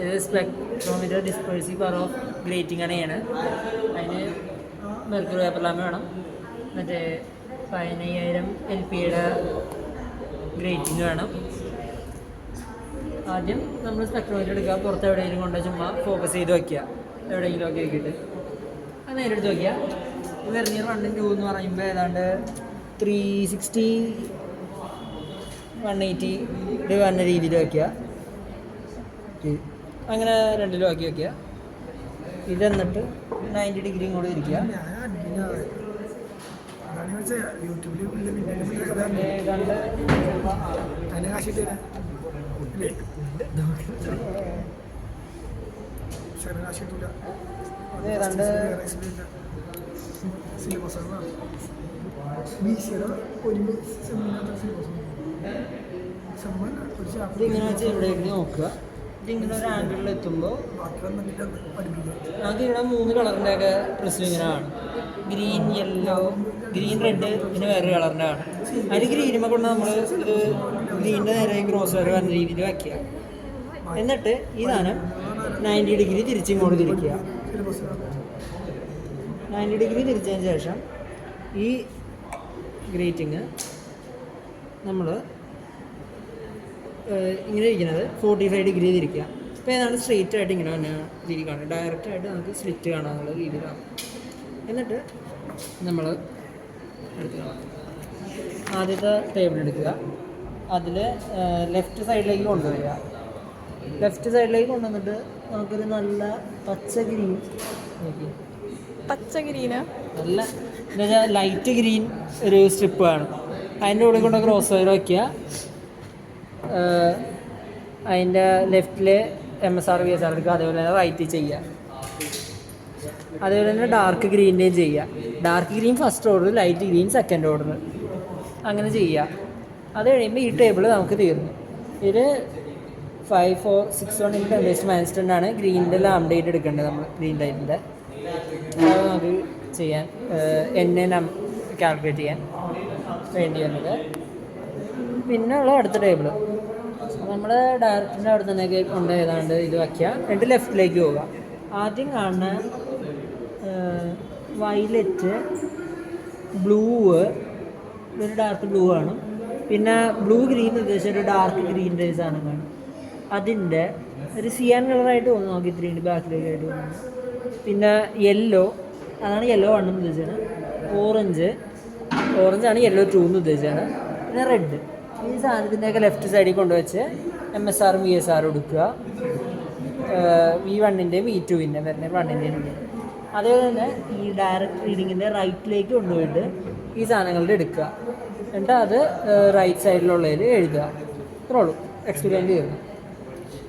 ഇത് spectrometer ഡിസ്പേഴ്സീവ് power of grating ആണ് ചെയ്യണത്. അതിന് മെർക്കുറി പേപ്പർ ലാമ്പ് വേണം, മറ്റേ 15000 LPയുടെ ഗ്രേറ്റിംഗ് വേണം. ആദ്യം നമ്മൾ സ്പെക്ട്രോമീറ്റർ എടുക്കുക, പുറത്ത് എവിടെയെങ്കിലും കൊണ്ട് ചുമ്മാ ഫോക്കസ് ചെയ്ത് വയ്ക്കുക, എവിടെയെങ്കിലും ഒക്കെ ആക്കിയിട്ട് അത് നേരിട്ട് വയ്ക്കുക. വെർനിയർ 1 2 എന്ന് പറയുമ്പോൾ ഏതാണ്ട് 360 180 വരുന്ന രീതിയിൽ വയ്ക്കുക. അങ്ങനെ രണ്ടിലും ആക്കി വയ്ക്കുക. ഇതെന്നിട്ട് 90 ഡിഗ്രി കൂടെ ഇരിക്കുക. ഏതാണ്ട് ഇതിങ്ങനെ വെച്ച് ഇവിടേക്ക് നോക്കുക. ഇതിങ്ങനെ ഒരു ആംഗിളിൽ എത്തുമ്പോൾ നമുക്ക് ഇവിടെ 3 കളറിൻ്റെ ഒക്കെ പ്രശ്നം ഇങ്ങനെ ആണ്. ഗ്രീൻ, യെല്ലോ, ഗ്രീൻ, റെഡ്, പിന്നെ വേറെ കളറിൻ്റെ ആണ്. അതിൽ ഗ്രീനുമ്പോൾ കൊണ്ട് നമ്മൾ ഇത് ഗ്രീനിൻ്റെ നേരെ ക്രോസ് വരെ വരുന്ന രീതിയിൽ വയ്ക്കുക. എന്നിട്ട് ഈ സാധനം 90 ഡിഗ്രി തിരിച്ചിങ്ങോട്ട് തിരിക്കുക. 90 ഡിഗ്രി തിരിച്ചതിന് ശേഷം ഈ ഗ്രേറ്റിങ് നമ്മൾ ഇങ്ങനെ ഇരിക്കുന്നത് 45 ഡിഗ്രി തിരിക്കുക. അപ്പോൾ ഏതാണ് സ്ട്രെയിറ്റ് ആയിട്ട് ഇങ്ങനെ തന്നെ രീതി കാണുക. ഡയറക്റ്റായിട്ട് നമുക്ക് സ്ലിറ്റ് കാണാമെന്നുള്ള രീതിയിലാണ്. എന്നിട്ട് നമ്മൾ എടുക്കുക, ആദ്യത്തെ ടേബിൾ എടുക്കുക, അതിൽ ലെഫ്റ്റ് സൈഡിലേക്ക് കൊണ്ടുവരിക. ലെഫ്റ്റ് സൈഡിലേക്ക് കൊണ്ടുവന്നിട്ട് നമുക്കൊരു നല്ല പച്ച ഗ്രീൻ നോക്കി, പച്ച ഗ്രീന് നല്ല എന്നുവെച്ചാൽ ലൈറ്റ് ഗ്രീൻ ഒരു സ്ട്രിപ്പ് വേണം. അതിൻ്റെ ഉള്ളിൽ കൊണ്ട് ക്രോസ് വയർ വയ്ക്കുക. അതിൻ്റെ ലെഫ്റ്റിൽ MSR VSR എടുക്കുക, അതേപോലെ തന്നെ റൈറ്റ് ചെയ്യുക. അതേപോലെ തന്നെ ഡാർക്ക് ഗ്രീൻ്റെയും ചെയ്യുക. Dark green first order, light green second order, അങ്ങനെ ചെയ്യുക. അത് കഴിയുമ്പോൾ ഈ ടേബിൾ നമുക്ക് തീർന്നു. ഇത് 5 4 6 1 × 10⁻10 ആണ് ഗ്രീനിൻ്റെ ലാംഡേറ്റ് എടുക്കേണ്ടത്. നമ്മൾ ഗ്രീൻ ലൈറ്റിൻ്റെ അത് നമുക്ക് ചെയ്യാൻ കാൽക്കുലേറ്റ് ചെയ്യാൻ വേണ്ടി വന്നത്. പിന്നെ ഉള്ള അടുത്ത ടേബിൾ നമ്മൾ ഡയറക്റ്റിൻ്റെ അവിടെ തന്നെയൊക്കെ കൊണ്ട് ഏതാണ്ട് ഇത് വയ്ക്കുക. എന്നിട്ട് ലെഫ്റ്റിലേക്ക് പോവുക. ആദ്യം കാണുന്ന വയലറ്റ്, ബ്ലൂ, ഒരു ഡാർക്ക് ബ്ലൂ ആണ്. പിന്നെ ബ്ലൂ ഗ്രീൻ ഉദ്ദേശിച്ച ഒരു ഡാർക്ക് ഗ്രീൻ്റെ സാധനം കാണും. അതിൻ്റെ ഒരു സിയാൻ കളറായിട്ട് തോന്നുന്നു നമുക്ക് ഇത്രയും ബാക്കിലേക്കായിട്ട് തോന്നുന്നു. പിന്നെ യെല്ലോ, അതാണ് യെല്ലോ 1 എന്ന് ഉദ്ദേശിച്ചത്. ഓറഞ്ചാണ് യെല്ലോ 2 എന്ന് ഉദ്ദേശിച്ചത്. പിന്നെ റെഡ്. ഈ സാധനത്തിൻ്റെയൊക്കെ ലെഫ്റ്റ് സൈഡിൽ കൊണ്ടുവച്ച് MSR VSR എടുക്കുക. V1-ൻ്റെയും V2-ൻ്റെയും വരുന്ന 1-ൻ്റെയും ഉണ്ട്. അതേപോലെ തന്നെ ഈ ഡയറക്റ്റ് റീഡിങ്ങിൻ്റെ റൈറ്റിലേക്ക് കൊണ്ടുപോയിട്ട് ഈ സാധനങ്ങളുടെ എടുക്കുക. എന്നിട്ട് അത് റൈറ്റ് സൈഡിലുള്ളതിൽ എഴുതുക. ഇത്രേ ഉള്ളൂ, എക്സ്പെരിമെൻ്റ് ചെയ്യുന്നു.